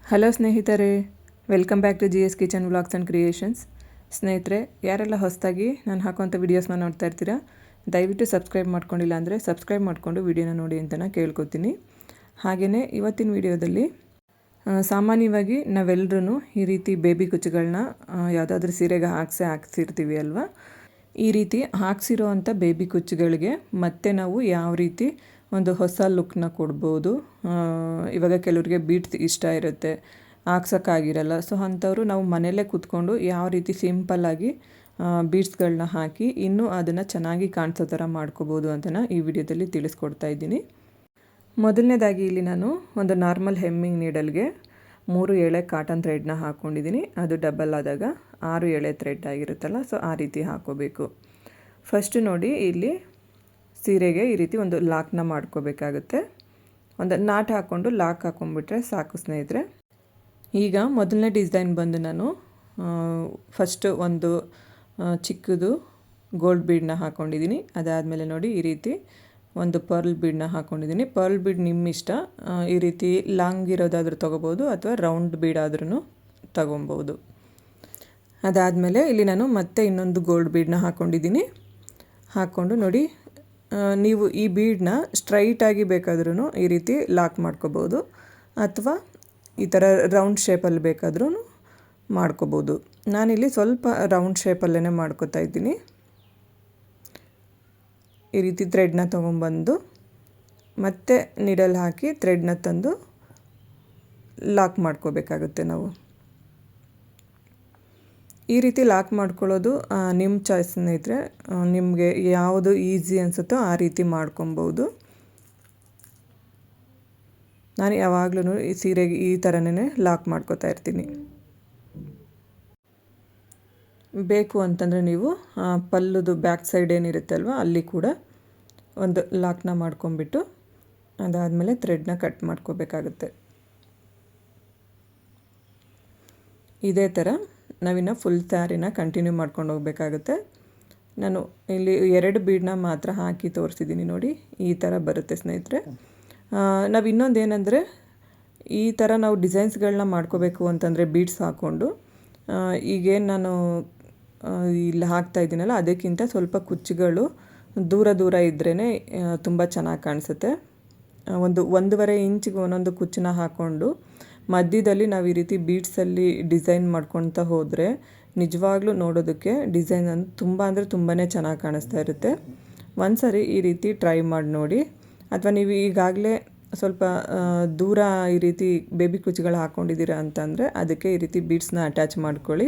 Hello ಸ್ನೇಹಿತರೆ, welcome back to GS kitchen vlogs and creations. ಸ್ನೇಹಿತರೆ, ಯಾರೆಲ್ಲ ಹೊಸದಾಗಿ ನಾನು ಹಾಕುವಂಥ ವೀಡಿಯೋಸ್ನ ನೋಡ್ತಾ ಇರ್ತೀರಾ, ದಯವಿಟ್ಟು ಸಬ್ಸ್ಕ್ರೈಬ್ ಮಾಡ್ಕೊಂಡಿಲ್ಲ ಅಂದರೆ ಸಬ್ಸ್ಕ್ರೈಬ್ ಮಾಡಿಕೊಂಡು ವೀಡಿಯೋನ ನೋಡಿ ಅಂತ ನಾನು ಕೇಳ್ಕೊತೀನಿ. ಹಾಗೆಯೇ ಇವತ್ತಿನ ವೀಡಿಯೋದಲ್ಲಿ ಸಾಮಾನ್ಯವಾಗಿ ನಾವೆಲ್ಲರೂ ಈ ರೀತಿ ಬೇಬಿ ಕುಚ್ಚುಗಳನ್ನ ಯಾವುದಾದ್ರೂ ಸೀರೆಗೆ ಹಾಕ್ಸಿರ್ತೀವಿ ಅಲ್ವಾ. ಈ ರೀತಿ ಹಾಕ್ಸಿರೋ ಅಂಥ ಬೇಬಿ ಕುಚ್ಚುಗಳಿಗೆ ಮತ್ತೆ ನಾವು ಯಾವ ರೀತಿ ಒಂದು ಹೊಸ ಲುಕ್ನ ಕೊಡ್ಬೋದು. ಇವಾಗ ಕೆಲವರಿಗೆ ಬೀಡ್ಸ್ ಇಷ್ಟ ಇರುತ್ತೆ, ಹಾಕ್ಸೋಕ್ಕಾಗಿರಲ್ಲ. ಸೊ ಅಂಥವರು ನಾವು ಮನೆಯಲ್ಲೇ ಕೂತ್ಕೊಂಡು ಯಾವ ರೀತಿ ಸಿಂಪಲ್ಲಾಗಿ ಬೀಡ್ಸ್ಗಳನ್ನ ಹಾಕಿ ಇನ್ನೂ ಅದನ್ನು ಚೆನ್ನಾಗಿ ಕಾಣಿಸೋ ಥರ ಮಾಡ್ಕೋಬೋದು ಅಂತ ಈ ವಿಡಿಯೋದಲ್ಲಿ ತಿಳಿಸ್ಕೊಡ್ತಾ ಇದ್ದೀನಿ. ಮೊದಲನೇದಾಗಿ ಇಲ್ಲಿ ನಾನು ಒಂದು ನಾರ್ಮಲ್ ಹೆಮ್ಮಿಂಗ್ ನೀಡಲ್ಗೆ 3 ಎಳೆ ಕಾಟನ್ ಥ್ರೆಡ್ನ ಹಾಕ್ಕೊಂಡಿದ್ದೀನಿ. ಅದು ಡಬಲ್ ಆದಾಗ 6 ಎಳೆ ಥ್ರೆಡ್ ಆಗಿರುತ್ತಲ್ಲ, ಸೊ ಆ ರೀತಿ ಹಾಕ್ಕೋಬೇಕು. ಫಸ್ಟು ನೋಡಿ, ಇಲ್ಲಿ ಸೀರೆಗೆ ಈ ರೀತಿ ಒಂದು ಲಾಕ್ನ ಮಾಡ್ಕೋಬೇಕಾಗುತ್ತೆ. ಒಂದು ನಾಟ್ ಹಾಕ್ಕೊಂಡು ಲಾಕ್ ಹಾಕ್ಕೊಂಡ್ಬಿಟ್ರೆ ಸಾಕು ಸ್ನೇಹಿತರೆ. ಈಗ ಮೊದಲನೇ ಡಿಸೈನ್ ಬಂದು ನಾನು ಫಸ್ಟು ಒಂದು ಚಿಕ್ಕದು ಗೋಲ್ಡ್ ಬೀಡನ್ನ ಹಾಕ್ಕೊಂಡಿದ್ದೀನಿ. ಅದಾದಮೇಲೆ ನೋಡಿ ಈ ರೀತಿ ಒಂದು ಪರ್ಲ್ ಬೀಡನ್ನ ಹಾಕ್ಕೊಂಡಿದ್ದೀನಿ. ಪರ್ಲ್ ಬೀಡ್ ನಿಮ್ಮ ಇಷ್ಟ, ಈ ರೀತಿ ಲಾಂಗ್ ಇರೋದಾದರೂ ತೊಗೋಬೋದು ಅಥವಾ ರೌಂಡ್ ಬೀಡ್ ಆದ್ರೂ ತೊಗೊಬೋದು. ಅದಾದಮೇಲೆ ಇಲ್ಲಿ ನಾನು ಮತ್ತೆ ಇನ್ನೊಂದು ಗೋಲ್ಡ್ ಬೀಡನ್ನ ಹಾಕ್ಕೊಂಡಿದ್ದೀನಿ. ಹಾಕ್ಕೊಂಡು ನೋಡಿ, ನೀವು ಈ ಬೀಡನ್ನ ಸ್ಟ್ರೈಟಾಗಿ ಬೇಕಾದ್ರೂ ಈ ರೀತಿ ಲಾಕ್ ಮಾಡ್ಕೋಬೋದು ಅಥವಾ ಈ ಥರ ರೌಂಡ್ ಶೇಪಲ್ಲಿ ಬೇಕಾದ್ರೂ ಮಾಡ್ಕೋಬೋದು. ನಾನಿಲ್ಲಿ ಸ್ವಲ್ಪ ರೌಂಡ್ ಶೇಪಲ್ಲೇ ಮಾಡ್ಕೋತಾ ಇದ್ದೀನಿ. ಈ ರೀತಿ ಥ್ರೆಡ್ನ ತೊಗೊಂಬಂದು ಮತ್ತೆ ನೀಡಲ್ ಹಾಕಿ ಥ್ರೆಡ್ನ ತಂದು ಲಾಕ್ ಮಾಡ್ಕೋಬೇಕಾಗುತ್ತೆ ನಾವು. ಈ ರೀತಿ ಲಾಕ್ ಮಾಡ್ಕೊಳ್ಳೋದು ನಿಮ್ಮ ಚಾಯ್ಸ್ ಸ್ನೇಹಿತರೆ, ನಿಮಗೆ ಯಾವುದು ಈಸಿ ಅನಿಸುತ್ತೋ ಆ ರೀತಿ ಮಾಡ್ಕೊಬೋದು. ನಾನು ಯಾವಾಗಲೂ ಈ ಸೀರೆಗೆ ಈ ಥರನೇ ಲಾಕ್ ಮಾಡ್ಕೋತಾ ಇರ್ತೀನಿ. ಬೇಕು ಅಂತಂದರೆ ನೀವು ಪಲ್ಲುದು ಬ್ಯಾಕ್ ಸೈಡ್ ಏನಿರುತ್ತೆ ಅಲ್ವ, ಅಲ್ಲಿ ಕೂಡ ಒಂದು ಲಾಕ್ನ ಮಾಡ್ಕೊಂಬಿಟ್ಟು ಅದಾದಮೇಲೆ ಥ್ರೆಡ್ನ ಕಟ್ ಮಾಡ್ಕೋಬೇಕಾಗುತ್ತೆ. ಇದೇ ಥರ ನಾವಿನ್ನು ಫುಲ್ ಸ್ಯಾರಿನ ಕಂಟಿನ್ಯೂ ಮಾಡ್ಕೊಂಡು ಹೋಗಬೇಕಾಗುತ್ತೆ. ನಾನು ಇಲ್ಲಿ 2 ಬೀಡನ್ನ ಮಾತ್ರ ಹಾಕಿ ತೋರಿಸಿದ್ದೀನಿ ನೋಡಿ, ಈ ಥರ ಬರುತ್ತೆ ಸ್ನೇಹಿತರೆ. ನಾವು ಇನ್ನೊಂದು ಏನಂದರೆ, ಈ ಥರ ನಾವು ಡಿಸೈನ್ಸ್ಗಳನ್ನ ಮಾಡ್ಕೋಬೇಕು ಅಂತಂದರೆ ಬೀಡ್ಸ್ ಹಾಕ್ಕೊಂಡು ಈಗೇನು ನಾನು ಇಲ್ಲಿ ಹಾಕ್ತಾ ಇದ್ದೀನಲ್ಲ, ಅದಕ್ಕಿಂತ ಸ್ವಲ್ಪ ಕುಚ್ಚುಗಳು ದೂರ ಇದ್ರೇ ತುಂಬ ಚೆನ್ನಾಗಿ ಕಾಣಿಸುತ್ತೆ. 1.5 ಇಂಚಿಗೆ ಒಂದೊಂದು ಕುಚ್ಚನ್ನ ಹಾಕ್ಕೊಂಡು ಮಧ್ಯದಲ್ಲಿ ನಾವು ಈ ರೀತಿ ಬೀಡ್ಸಲ್ಲಿ ಡಿಸೈನ್ ಮಾಡ್ಕೊಳ್ತಾ ಹೋದರೆ ನಿಜವಾಗ್ಲೂ ನೋಡೋದಕ್ಕೆ ಡಿಸೈನ್ ತುಂಬ ತುಂಬಾ ಚೆನ್ನಾಗಿ ಕಾಣಿಸ್ತಾ ಇರುತ್ತೆ. ಒಂದು ಸರಿ ಈ ರೀತಿ ಟ್ರೈ ಮಾಡಿ ನೋಡಿ. ಅಥವಾ ನೀವು ಈಗಾಗಲೇ ಸ್ವಲ್ಪ ದೂರ ಈ ರೀತಿ ಬೇಬಿ ಕುಚ್ಚುಗಳು ಹಾಕ್ಕೊಂಡಿದ್ದೀರಾ ಅಂತಂದರೆ ಅದಕ್ಕೆ ಈ ರೀತಿ ಬೀಡ್ಸ್ನ ಅಟ್ಯಾಚ್ ಮಾಡ್ಕೊಳ್ಳಿ,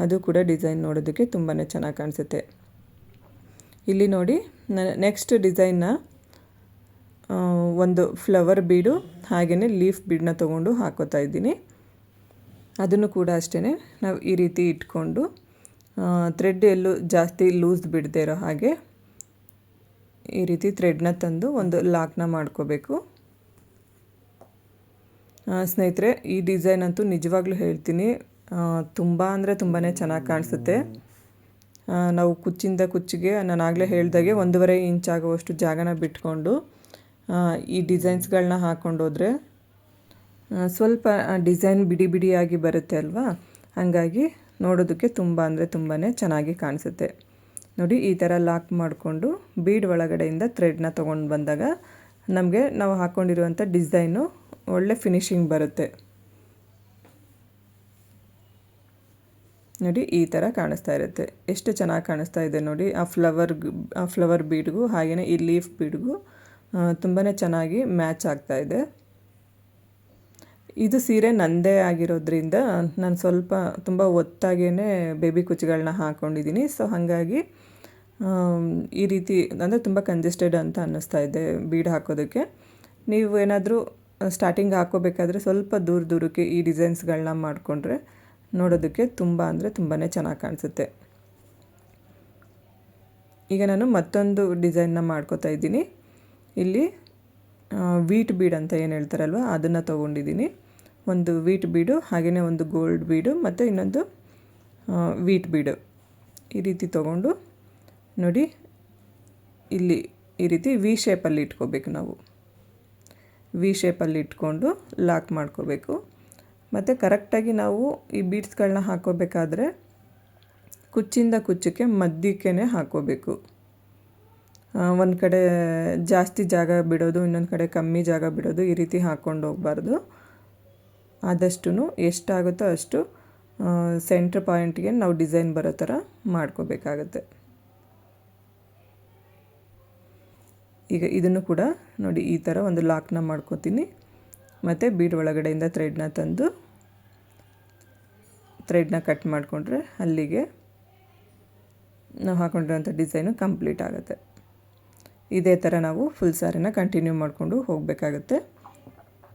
ಅದು ಕೂಡ ಡಿಸೈನ್ ನೋಡೋದಕ್ಕೆ ತುಂಬಾ ಚೆನ್ನಾಗಿ ಕಾಣಿಸುತ್ತೆ. ಇಲ್ಲಿ ನೋಡಿ, ನೆಕ್ಸ್ಟ್ ಡಿಸೈನ್ನ ಒಂದು ಫ್ಲವರ್ ಬೀಡು ಹಾಗೆಯೇ ಲೀಫ್ ಬೀಡನ್ನ ತೊಗೊಂಡು ಹಾಕೋತಾ ಇದ್ದೀನಿ. ಅದನ್ನು ಕೂಡ ಅಷ್ಟೇ ನಾವು ಈ ರೀತಿ ಇಟ್ಕೊಂಡು ಥ್ರೆಡ್ ಎಲ್ಲೂ ಜಾಸ್ತಿ ಲೂಸ್ ಬಿಡದೇ ಇರೋ ಹಾಗೆ ಈ ರೀತಿ ಥ್ರೆಡ್ನ ತಂದು ಒಂದು ಲಾಕ್ನ ಮಾಡ್ಕೋಬೇಕು. ಸ್ನೇಹಿತರೆ, ಈ ಡಿಸೈನ್ ಅಂತೂ ನಿಜವಾಗ್ಲೂ ಹೇಳ್ತೀನಿ, ತುಂಬ ಅಂದರೆ ತುಂಬಾ ಚೆನ್ನಾಗಿ ಕಾಣಿಸುತ್ತೆ. ನಾವು ಕುಚ್ಚಿಂದ ಕುಚ್ಚಿಗೆ ನಾನು ಆಗಲೇ ಹೇಳ್ದಾಗೆ 1.5 ಇಂಚ್ ಆಗುವಷ್ಟು ಜಾಗನ ಬಿಟ್ಕೊಂಡು ಈ ಡಿಸೈನ್ಸ್ಗಳನ್ನ ಹಾಕ್ಕೊಂಡೋದ್ರೆ ಸ್ವಲ್ಪ ಡಿಸೈನ್ ಬಿಡಿಯಾಗಿ ಬರುತ್ತೆ ಅಲ್ವಾ, ಹಾಗಾಗಿ ನೋಡೋದಕ್ಕೆ ತುಂಬ ಅಂದರೆ ತುಂಬಾ ಚೆನ್ನಾಗಿ ಕಾಣಿಸುತ್ತೆ. ನೋಡಿ, ಈ ಥರ ಲಾಕ್ ಮಾಡಿಕೊಂಡು ಬೀಡ್ ಒಳಗಡೆಯಿಂದ ಥ್ರೆಡ್ನ ತೊಗೊಂಡು ಬಂದಾಗ ನಮಗೆ ನಾವು ಹಾಕ್ಕೊಂಡಿರುವಂಥ ಡಿಸೈನು ಒಳ್ಳೆ ಫಿನಿಶಿಂಗ್ ಬರುತ್ತೆ. ನೋಡಿ, ಈ ಥರ ಕಾಣಿಸ್ತಾ ಇರುತ್ತೆ. ಎಷ್ಟು ಚೆನ್ನಾಗಿ ಕಾಣಿಸ್ತಾ ಇದೆ ನೋಡಿ. ಆ ಫ್ಲವರ್ ಬೀಡ್ಗೂ ಹಾಗೆಯೇ ಈ ಲೀಫ್ ಬೀಡ್ಗೂ ತುಂಬಾ ಚೆನ್ನಾಗಿ ಮ್ಯಾಚ್ ಆಗ್ತಾ ಇದೆ. ಇದು ಸೀರೆ ನಂದೇ ಆಗಿರೋದ್ರಿಂದ ನಾನು ಸ್ವಲ್ಪ ತುಂಬ ಒತ್ತಾಗೇ ಬೇಬಿ ಕುಚ್ಚುಗಳನ್ನ ಹಾಕ್ಕೊಂಡಿದ್ದೀನಿ. ಸೊ ಹಾಗಾಗಿ ಈ ರೀತಿ ಅಂದರೆ ತುಂಬ ಕಂಜೆಸ್ಟೆಡ್ ಅಂತ ಅನ್ನಿಸ್ತಾ ಇದೆ ಬೀಡ್ ಹಾಕೋದಕ್ಕೆ. ನೀವು ಏನಾದರೂ ಸ್ಟಾರ್ಟಿಂಗ್ ಹಾಕ್ಕೋಬೇಕಾದ್ರೆ ಸ್ವಲ್ಪ ದೂರಕ್ಕೆ ಈ ಡಿಸೈನ್ಸ್ಗಳನ್ನ ಮಾಡಿಕೊಂಡ್ರೆ ನೋಡೋದಕ್ಕೆ ತುಂಬ ಅಂದರೆ ತುಂಬಾ ಚೆನ್ನಾಗಿ ಕಾಣಿಸುತ್ತೆ. ಈಗ ನಾನು ಮತ್ತೊಂದು ಡಿಸೈನ್ನ ಮಾಡ್ಕೋತಾ ಇದ್ದೀನಿ. ಇಲ್ಲಿ ವೀಟ್ ಬೀಡ್ ಅಂತ ಏನು ಹೇಳ್ತಾರಲ್ವ, ಅದನ್ನು ತೊಗೊಂಡಿದ್ದೀನಿ. ಒಂದು ವೀಟ್ ಬೀಡು ಹಾಗೆಯೇ ಒಂದು ಗೋಲ್ಡ್ ಬೀಡು ಮತ್ತು ಇನ್ನೊಂದು ವೀಟ್ ಬೀಡು ಈ ರೀತಿ ತೊಗೊಂಡು ನೋಡಿ, ಇಲ್ಲಿ ಈ ರೀತಿ ವಿ ಶೇಪಲ್ಲಿ ಇಟ್ಕೋಬೇಕು ನಾವು. ವಿ ಶೇಪಲ್ಲಿ ಇಟ್ಕೊಂಡು ಲಾಕ್ ಮಾಡ್ಕೋಬೇಕು. ಮತ್ತು ಕರೆಕ್ಟಾಗಿ ನಾವು ಈ ಬೀಡ್ಸ್ಗಳನ್ನ ಹಾಕೋಬೇಕಾದ್ರೆ ಕುಚ್ಚಿಂದ ಕುಚ್ಚಕ್ಕೆ ಮಧ್ಯಕ್ಕೇ ಹಾಕೋಬೇಕು. ಒಂದು ಕಡೆ ಜಾಸ್ತಿ ಜಾಗ ಬಿಡೋದು, ಇನ್ನೊಂದು ಕಡೆ ಕಮ್ಮಿ ಜಾಗ ಬಿಡೋದು, ಈ ರೀತಿ ಹಾಕ್ಕೊಂಡು ಹೋಗಬಾರ್ದು. ಆದಷ್ಟು ಎಷ್ಟಾಗುತ್ತೋ ಅಷ್ಟು ಸೆಂಟ್ರ್ ಪಾಯಿಂಟ್ಗೆ ನಾವು ಡಿಸೈನ್ ಬರೋ ಥರ ಮಾಡ್ಕೋಬೇಕಾಗತ್ತೆ. ಈಗ ಇದನ್ನು ಕೂಡ ನೋಡಿ ಈ ಥರ ಒಂದು ಲಾಕ್ನ ಮಾಡ್ಕೋತೀನಿ. ಮತ್ತು ಬೀಡ್ ಒಳಗಡೆಯಿಂದ ಥ್ರೆಡ್ನ ತಂದು ಥ್ರೆಡ್ನ ಕಟ್ ಮಾಡಿಕೊಂಡ್ರೆ ಅಲ್ಲಿಗೆ ನಾವು ಹಾಕೊಂಡಿರೋಂಥ ಡಿಸೈನು ಕಂಪ್ಲೀಟ್ ಆಗುತ್ತೆ. ಇದೇ ಥರ ನಾವು ಫುಲ್ ಸ್ಯಾರಿನ ಕಂಟಿನ್ಯೂ ಮಾಡಿಕೊಂಡು ಹೋಗಬೇಕಾಗತ್ತೆ.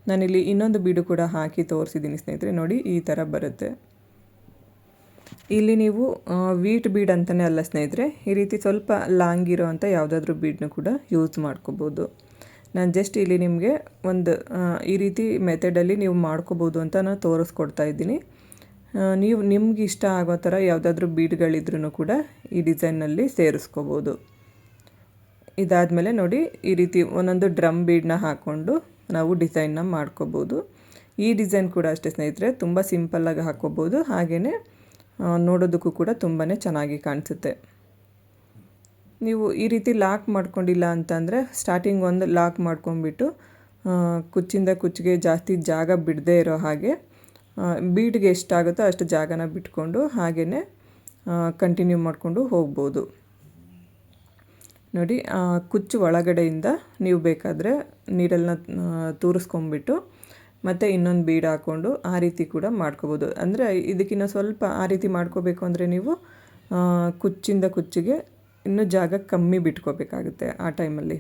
ನಾನಿಲ್ಲಿ ಇನ್ನೊಂದು ಬೀಡು ಕೂಡ ಹಾಕಿ ತೋರಿಸಿದ್ದೀನಿ ಸ್ನೇಹಿತರೆ. ನೋಡಿ ಈ ಥರ ಬರುತ್ತೆ. ಇಲ್ಲಿ ನೀವು ವೀಟ್ ಬೀಡ್ ಅಂತಲೇ ಅಲ್ಲ ಸ್ನೇಹಿತರೆ, ಈ ರೀತಿ ಸ್ವಲ್ಪ ಲಾಂಗ್ ಇರೋ ಅಂಥ ಯಾವುದಾದ್ರೂ ಬೀಡನ್ನು ಕೂಡ ಯೂಸ್ ಮಾಡ್ಕೋಬೋದು. ನಾನು ಜಸ್ಟ್ ಇಲ್ಲಿ ನಿಮಗೆ ಒಂದು ಈ ರೀತಿ ಮೆಥಡಲ್ಲಿ ನೀವು ಮಾಡ್ಕೋಬೋದು ಅಂತ ನಾನು ತೋರಿಸ್ಕೊಡ್ತಾ ಇದ್ದೀನಿ. ನೀವು ನಿಮ್ಗೆ ಇಷ್ಟ ಆಗೋ ಥರ ಯಾವುದಾದ್ರೂ ಬೀಡ್ಗಳಿದ್ರೂ ಕೂಡ ಈ ಡಿಸೈನ್ನಲ್ಲಿ ಸೇರಿಸ್ಕೋಬೋದು. ಇದಾದಮೇಲೆ ನೋಡಿ ಈ ರೀತಿ ಒಂದೊಂದು ಡ್ರಮ್ ಬೀಡನ್ನ ಹಾಕ್ಕೊಂಡು ನಾವು ಡಿಸೈನ್ನ ಮಾಡ್ಕೋಬೋದು. ಈ ಡಿಸೈನ್ ಕೂಡ ಅಷ್ಟೇ ಸ್ನೇಹಿತರೆ, ತುಂಬ ಸಿಂಪಲ್ಲಾಗಿ ಹಾಕ್ಕೋಬೋದು. ಹಾಗೆಯೇ ನೋಡೋದಕ್ಕೂ ಕೂಡ ತುಂಬಾ ಚೆನ್ನಾಗಿ ಕಾಣಿಸುತ್ತೆ. ನೀವು ಈ ರೀತಿ ಲಾಕ್ ಮಾಡ್ಕೊಂಡಿಲ್ಲ ಅಂತಂದರೆ ಸ್ಟಾರ್ಟಿಂಗ್ ಒಂದು ಲಾಕ್ ಮಾಡ್ಕೊಂಡ್ಬಿಟ್ಟು ಕುಚ್ಚಿಂದ ಕುಚ್ಚಿಗೆ ಜಾಸ್ತಿ ಜಾಗ ಬಿಡದೇ ಇರೋ ಹಾಗೆ ಬೀಡ್ಗೆ ಎಷ್ಟಾಗುತ್ತೋ ಅಷ್ಟು ಜಾಗನ ಬಿಟ್ಕೊಂಡು ಹಾಗೆಯೇ ಕಂಟಿನ್ಯೂ ಮಾಡಿಕೊಂಡು ಹೋಗ್ಬೋದು. ನೋಡಿ ಕುಚ್ಚು ಒಳಗಡೆಯಿಂದ ನೀವು ಬೇಕಾದರೆ ನೀಡಲ್ನ ತೂರಿಸ್ಕೊಂಬಿಟ್ಟು ಮತ್ತು ಇನ್ನೊಂದು ಬೀಡ್ ಹಾಕ್ಕೊಂಡು ಆ ರೀತಿ ಕೂಡ ಮಾಡ್ಕೋಬೋದು. ಅಂದರೆ ಇದಕ್ಕಿಂತ ಸ್ವಲ್ಪ ಆ ರೀತಿ ಮಾಡ್ಕೋಬೇಕು ಅಂದರೆ ನೀವು ಕುಚ್ಚಿಂದ ಕುಚ್ಚಿಗೆ ಇನ್ನೂ ಜಾಗ ಕಮ್ಮಿ ಬಿಟ್ಕೋಬೇಕಾಗುತ್ತೆ. ಆ ಟೈಮಲ್ಲಿ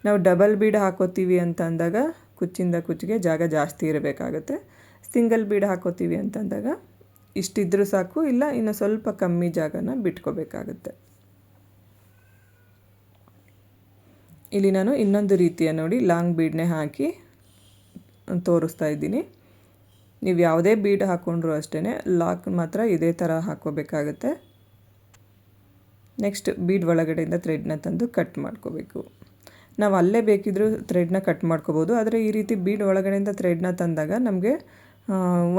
ನಾವು ಡಬಲ್ ಬೀಡ್ ಹಾಕೋತೀವಿ ಅಂತ ಅಂದಾಗ ಕುಚ್ಚಿಂದ ಕುಚ್ಚಿಗೆ ಜಾಗ ಜಾಸ್ತಿ ಇರಬೇಕಾಗುತ್ತೆ. ಸಿಂಗಲ್ ಬೀಡ್ ಹಾಕೋತೀವಿ ಅಂತಂದಾಗ ಇಷ್ಟಿದ್ರೂ ಸಾಕು, ಇಲ್ಲ ಇನ್ನು ಸ್ವಲ್ಪ ಕಮ್ಮಿ ಜಾಗನ ಬಿಟ್ಕೋಬೇಕಾಗುತ್ತೆ. ಇಲ್ಲಿ ನಾನು ಇನ್ನೊಂದು ರೀತಿಯ ನೋಡಿ ಲಾಂಗ್ ಬೀಡ್ನೇ ಹಾಕಿ ತೋರಿಸ್ತಾ ಇದ್ದೀನಿ. ನೀವು ಯಾವುದೇ ಬೀಡ್ ಹಾಕ್ಕೊಂಡ್ರೂ ಅಷ್ಟೇ ಲಾಕ್ ಮಾತ್ರ ಇದೇ ಥರ ಹಾಕ್ಕೋಬೇಕಾಗತ್ತೆ. ನೆಕ್ಸ್ಟ್ ಬೀಡ್ ಒಳಗಡೆಯಿಂದ ಥ್ರೆಡ್ನ ತಂದು ಕಟ್ ಮಾಡ್ಕೋಬೇಕು. ನಾವು ಅಲ್ಲೇ ಬೇಕಿದ್ದರೂ ಥ್ರೆಡ್ನ ಕಟ್ ಮಾಡ್ಕೋಬೋದು. ಆದರೆ ಈ ರೀತಿ ಬೀಡ್ ಒಳಗಡೆಯಿಂದ ಥ್ರೆಡ್ನ ತಂದಾಗ ನಮಗೆ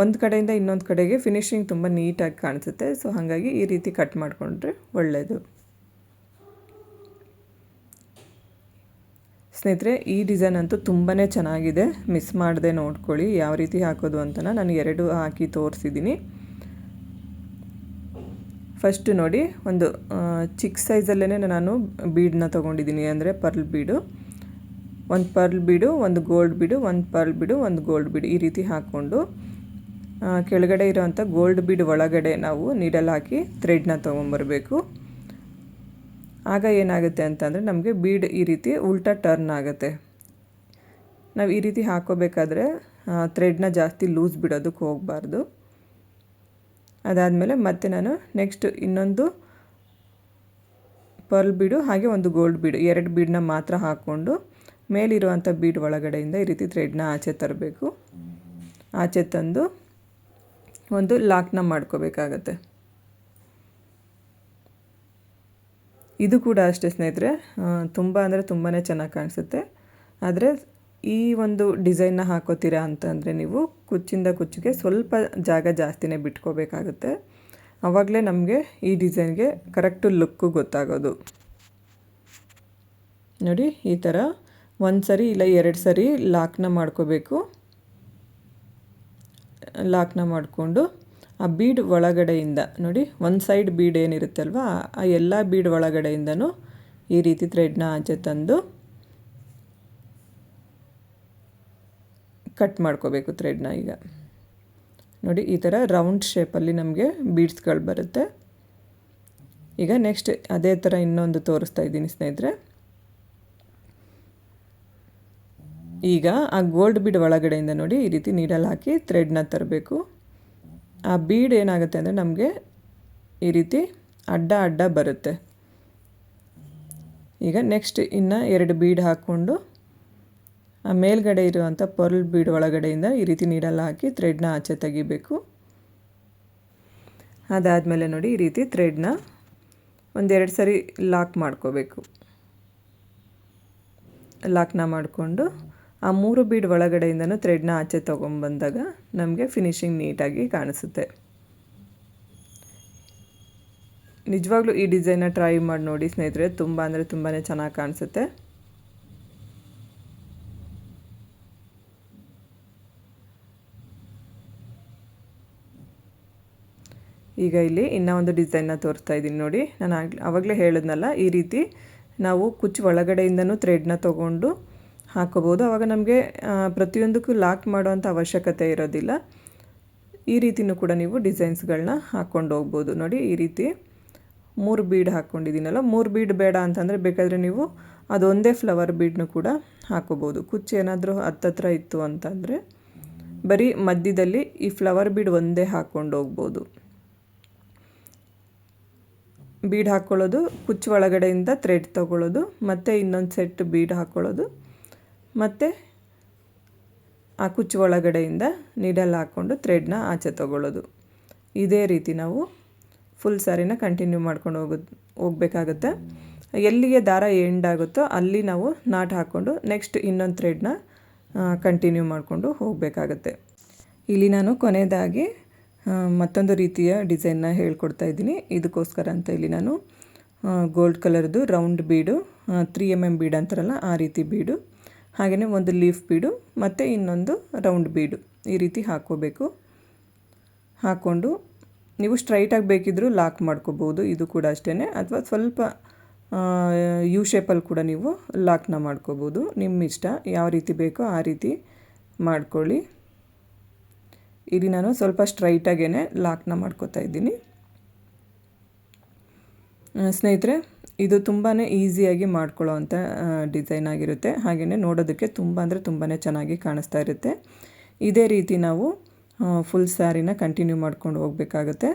ಒಂದು ಕಡೆಯಿಂದ ಇನ್ನೊಂದು ಕಡೆಗೆ ಫಿನಿಶಿಂಗ್ ತುಂಬ ನೀಟಾಗಿ ಕಾಣಿಸುತ್ತೆ. ಸೊ ಹಾಗಾಗಿ ಈ ರೀತಿ ಕಟ್ ಮಾಡಿಕೊಂಡ್ರೆ ಒಳ್ಳೆಯದು. ಸ್ನೇಹಿತರೆ, ಈ ಡಿಸೈನ್ ಅಂತೂ ತುಂಬಾ ಚೆನ್ನಾಗಿದೆ. ಮಿಸ್ ಮಾಡದೆ ನೋಡ್ಕೊಳ್ಳಿ ಯಾವ ರೀತಿ ಹಾಕೋದು ಅಂತ ನಾನು 2 ಹಾಕಿ ತೋರಿಸಿದ್ದೀನಿ. ಫಸ್ಟು ನೋಡಿ ಒಂದು ಚಿಕ್ಕ ಸೈಜಲ್ಲೇ ನಾನು ಬೀಡನ್ನ ತೊಗೊಂಡಿದ್ದೀನಿ. ಅಂದರೆ ಪರ್ಲ್ ಬೀಡು, ಒಂದು ಪರ್ಲ್ ಬೀಡು, ಒಂದು ಗೋಲ್ಡ್ ಬೀಡು, ಒಂದು ಪರ್ಲ್ ಬೀಡು, ಒಂದು ಗೋಲ್ಡ್ ಬೀಡು, ಈ ರೀತಿ ಹಾಕ್ಕೊಂಡು ಕೆಳಗಡೆ ಇರೋವಂಥ ಗೋಲ್ಡ್ ಬೀಡ್ ಒಳಗಡೆ ನಾವು ನೀಡಲ್ ಹಾಕಿ ಥ್ರೆಡ್ನ ತೊಗೊಂಬರಬೇಕು. ಆಗ ಏನಾಗುತ್ತೆ ಅಂತಂದರೆ ನಮಗೆ ಬೀಡ್ ಈ ರೀತಿ ಉಲ್ಟಾ ಟರ್ನ್ ಆಗುತ್ತೆ. ನಾವು ಈ ರೀತಿ ಹಾಕೋಬೇಕಾದ್ರೆ ಥ್ರೆಡ್ನ ಜಾಸ್ತಿ ಲೂಸ್ ಬಿಡೋದಕ್ಕೆ ಹೋಗಬಾರ್ದು. ಅದಾದಮೇಲೆ ಮತ್ತೆ ನಾನು ನೆಕ್ಸ್ಟ್ ಇನ್ನೊಂದು ಪರ್ಲ್ ಬೀಡು ಹಾಗೆ ಒಂದು ಗೋಲ್ಡ್ ಬೀಡು 2 ಬೀಡನ್ನ ಮಾತ್ರ ಹಾಕ್ಕೊಂಡು ಮೇಲಿರುವಂಥ ಬೀಡ್ ಒಳಗಡೆಯಿಂದ ಈ ರೀತಿ ಥ್ರೆಡ್ನ ಆಚೆ ತರಬೇಕು. ಆಚೆ ತಂದು ಒಂದು ಲಾಕ್ನ ಮಾಡ್ಕೋಬೇಕಾಗತ್ತೆ. ಇದು ಕೂಡ ಅಷ್ಟೇ ಸ್ನೇಹಿತರೆ, ತುಂಬ ಅಂದರೆ ತುಂಬಾ ಚೆನ್ನಾಗಿ ಕಾಣಿಸುತ್ತೆ. ಆದರೆ ಈ ಒಂದು ಡಿಸೈನ್ನ ಹಾಕೋತೀರಾ ಅಂತಂದರೆ ನೀವು ಕುಚ್ಚಿಂದ ಕುಚ್ಚಿಗೆ ಸ್ವಲ್ಪ ಜಾಗ ಜಾಸ್ತಿನೇ ಬಿಟ್ಕೋಬೇಕಾಗುತ್ತೆ. ಆವಾಗಲೇ ನಮಗೆ ಈ ಡಿಸೈನ್ಗೆ ಕರೆಕ್ಟು ಲುಕ್ಕು ಗೊತ್ತಾಗೋದು. ನೋಡಿ ಈ ಥರ ಒಂದು ಸರಿ ಇಲ್ಲ 2 ಸರಿ ಲಾಕ್ನ ಮಾಡ್ಕೋಬೇಕು. ಲಾಕ್ನ ಮಾಡಿಕೊಂಡು ಆ ಬೀಡ್ ಒಳಗಡೆಯಿಂದ ನೋಡಿ ಒಂದು ಸೈಡ್ ಬೀಡ್ ಏನಿರುತ್ತಲ್ವ ಆ ಎಲ್ಲ ಬೀಡ್ ಒಳಗಡೆಯಿಂದನೂ ಈ ರೀತಿ ಥ್ರೆಡ್ನ ಆಚೆ ತಂದು ಕಟ್ ಮಾಡ್ಕೋಬೇಕು ಥ್ರೆಡ್ನ. ಈಗ ನೋಡಿ ಈ ಥರ ರೌಂಡ್ ಶೇಪಲ್ಲಿ ನಮಗೆ ಬೀಡ್ಸ್ಗಳು ಬರುತ್ತೆ. ಈಗ ನೆಕ್ಸ್ಟ್ ಅದೇ ಥರ ಇನ್ನೊಂದು ತೋರಿಸ್ತಾ ಇದ್ದೀನಿ ಸ್ನೇಹಿತರೆ. ಈಗ ಆ ಗೋಲ್ಡ್ ಬೀಡ್ ಒಳಗಡೆಯಿಂದ ನೋಡಿ ಈ ರೀತಿ ನೀಡಲ್ ಹಾಕಿ ಥ್ರೆಡ್ನ ತರಬೇಕು. ಆ ಬೀಡ್ ಏನಾಗುತ್ತೆ ಅಂದರೆ ನಮಗೆ ಈ ರೀತಿ ಅಡ್ಡ ಅಡ್ಡ ಬರುತ್ತೆ. ಈಗ ನೆಕ್ಸ್ಟ್ ಇನ್ನು 2 ಬೀಡ್ ಹಾಕ್ಕೊಂಡು ಆ ಮೇಲ್ಗಡೆ ಇರುವಂಥ ಪರ್ಲ್ ಬೀಡ್ ಒಳಗಡೆಯಿಂದ ಈ ರೀತಿ ನೀಡಲ್ ಹಾಕಿ ಥ್ರೆಡ್ನ ಆಚೆ ತೆಗಿಬೇಕು. ಅದಾದಮೇಲೆ ನೋಡಿ ಈ ರೀತಿ ಥ್ರೆಡ್ನ 1-2 ಸರಿ ಲಾಕ್ ಮಾಡ್ಕೋಬೇಕು. ಲಾಕ್ನ ಮಾಡಿಕೊಂಡು ಆ 3 ಬೀಡ್ ಒಳಗಡೆಯಿಂದನೂ ಥ್ರೆಡ್ನ ಆಚೆ ತೊಗೊಂಬಂದಾಗ ನಮಗೆ ಫಿನಿಶಿಂಗ್ ನೀಟಾಗಿ ಕಾಣಿಸುತ್ತೆ. ನಿಜವಾಗ್ಲೂ ಈ ಡಿಸೈನ್ನ ಟ್ರೈ ಮಾಡಿ ನೋಡಿ ಸ್ನೇಹಿತರೆ, ತುಂಬ ಅಂದರೆ ತುಂಬಾ ಚೆನ್ನಾಗಿ ಕಾಣಿಸುತ್ತೆ. ಈಗ ಇಲ್ಲಿ ಇನ್ನೂ ಒಂದು ಡಿಸೈನ್ನ ತೋರಿಸ್ತಾ ಇದ್ದೀನಿ ನೋಡಿ. ನಾನು ಆವಾಗಲೇ ಹೇಳಿದ್ನಲ್ಲ, ಈ ರೀತಿ ನಾವು ಕುಚ್ಚು ಒಳಗಡೆಯಿಂದನೂ ಥ್ರೆಡ್ನ ತೊಗೊಂಡು ಹಾಕೋಬೋದು. ಆವಾಗ ನಮಗೆ ಪ್ರತಿಯೊಂದಕ್ಕೂ ಲಾಕ್ ಮಾಡೋವಂಥ ಅವಶ್ಯಕತೆ ಇರೋದಿಲ್ಲ. ಈ ರೀತಿಯೂ ಕೂಡ ನೀವು ಡಿಸೈನ್ಸ್ಗಳನ್ನ ಹಾಕ್ಕೊಂಡು ಹೋಗ್ಬೋದು. ನೋಡಿ, ಈ ರೀತಿ 3 ಬೀಡ್ ಹಾಕ್ಕೊಂಡಿದ್ದೀನಲ್ಲ, 3 ಬೀಡ್ ಬೇಡ ಅಂತಂದರೆ ಬೇಕಾದರೆ ನೀವು ಅದೊಂದೇ ಫ್ಲವರ್ ಬೀಡ್ನು ಕೂಡ ಹಾಕೋಬೋದು. ಕುಚ್ಚು ಏನಾದರೂ ಹತ್ತತ್ರ ಇತ್ತು ಅಂತಂದರೆ ಬರೀ ಮಧ್ಯದಲ್ಲಿ ಈ ಫ್ಲವರ್ ಬೀಡ್ ಒಂದೇ ಹಾಕ್ಕೊಂಡು ಹೋಗ್ಬೋದು. ಬೀಡ್ ಹಾಕ್ಕೊಳ್ಳೋದು, ಕುಚ್ಚು ಒಳಗಡೆಯಿಂದ ಥ್ರೆಡ್ ತೊಗೊಳ್ಳೋದು, ಮತ್ತು ಇನ್ನೊಂದು ಸೆಟ್ ಬೀಡ್ ಹಾಕ್ಕೊಳ್ಳೋದು, ಮತ್ತು ಆ ಕುಚ್ಚು ಒಳಗಡೆಯಿಂದ ನೀಡಲ್ ಹಾಕ್ಕೊಂಡು ಥ್ರೆಡ್ನ ಆಚೆ ತೊಗೊಳ್ಳೋದು. ಇದೇ ರೀತಿ ನಾವು ಫುಲ್ ಸ್ಯಾರಿನ ಕಂಟಿನ್ಯೂ ಮಾಡ್ಕೊಂಡು ಹೋಗಬೇಕಾಗುತ್ತೆ. ಎಲ್ಲಿಗೆ ದಾರ ಎಂಡ್ ಆಗುತ್ತೋ ಅಲ್ಲಿ ನಾವು ನಾಟ್ ಹಾಕ್ಕೊಂಡು ನೆಕ್ಸ್ಟ್ ಇನ್ನೊಂದು ಥ್ರೆಡ್ನ ಕಂಟಿನ್ಯೂ ಮಾಡಿಕೊಂಡು ಹೋಗಬೇಕಾಗತ್ತೆ. ಇಲ್ಲಿ ನಾನು ಕೊನೆಯದಾಗಿ ಮತ್ತೊಂದು ರೀತಿಯ ಡಿಸೈನ್ನ ಹೇಳ್ಕೊಡ್ತಾ ಇದ್ದೀನಿ. ಇದಕ್ಕೋಸ್ಕರ ಅಂತ ಇಲ್ಲಿ ನಾನು ಗೋಲ್ಡ್ ಕಲರ್ದು ರೌಂಡ್ ಬೀಡು, 3 mm ಬೀಡ್ ಅಂತಾರಲ್ಲ ಆ ರೀತಿ ಬೀಡು, ಹಾಗೆಯೇ ಒಂದು ಲೀಫ್ ಬೀಡು ಮತ್ತು ಇನ್ನೊಂದು ರೌಂಡ್ ಬೀಡು ಈ ರೀತಿ ಹಾಕ್ಕೋಬೇಕು. ಹಾಕ್ಕೊಂಡು ನೀವು ಸ್ಟ್ರೈಟಾಗಿ ಬೇಕಿದ್ದರೂ ಲಾಕ್ ಮಾಡ್ಕೋಬೋದು. ಇದು ಕೂಡ ಅಷ್ಟೇ, ಅಥವಾ ಸ್ವಲ್ಪ ಯು ಶೇಪಲ್ಲಿ ಕೂಡ ನೀವು ಲಾಕ್ನ ಮಾಡ್ಕೋಬೋದು. ನಿಮ್ಮ ಇಷ್ಟ, ಯಾವ ರೀತಿ ಬೇಕೋ ಆ ರೀತಿ ಮಾಡ್ಕೊಳ್ಳಿ. ಇಲ್ಲಿ ನಾನು ಸ್ವಲ್ಪ ಸ್ಟ್ರೈಟಾಗೇ ಲಾಕ್ನ ಮಾಡ್ಕೋತಾ ಇದ್ದೀನಿ. ಸ್ನೇಹಿತರೆ, ಇದು ತುಂಬಾ ಈಸಿಯಾಗಿ ಮಾಡ್ಕೊಳ್ಳೋ ಅಂಥ ಡಿಸೈನ್ ಆಗಿರುತ್ತೆ. ಹಾಗೆಯೇ ನೋಡೋದಕ್ಕೆ ತುಂಬ ಅಂದರೆ ತುಂಬಾ ಚೆನ್ನಾಗಿ ಕಾಣಿಸ್ತಾ ಇರುತ್ತೆ. ಇದೇ ರೀತಿ ನಾವು ಫುಲ್ ಸ್ಯಾರಿನ ಕಂಟಿನ್ಯೂ ಮಾಡ್ಕೊಂಡು ಹೋಗಬೇಕಾಗುತ್ತೆ.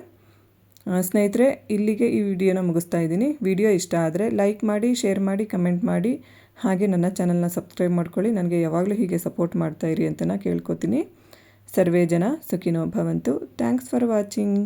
ಸ್ನೇಹಿತರೆ, ಇಲ್ಲಿಗೆ ಈ ವಿಡಿಯೋನ ಮುಗಿಸ್ತಾ ಇದ್ದೀನಿ. ವಿಡಿಯೋ ಇಷ್ಟ ಆದರೆ ಲೈಕ್ ಮಾಡಿ, ಶೇರ್ ಮಾಡಿ, ಕಮೆಂಟ್ ಮಾಡಿ, ಹಾಗೆ ನನ್ನ ಚಾನಲ್ನ ಸಬ್ಸ್ಕ್ರೈಬ್ ಮಾಡ್ಕೊಳ್ಳಿ. ನನಗೆ ಯಾವಾಗಲೂ ಹೀಗೆ ಸಪೋರ್ಟ್ ಮಾಡ್ತಾಯಿರಿ ಅಂತ ನಾನು ಕೇಳ್ಕೊತೀನಿ. ಸರ್ವೇ ಜನ ಸುಖಿನೋ ಭವಂತು. Thanks for watching.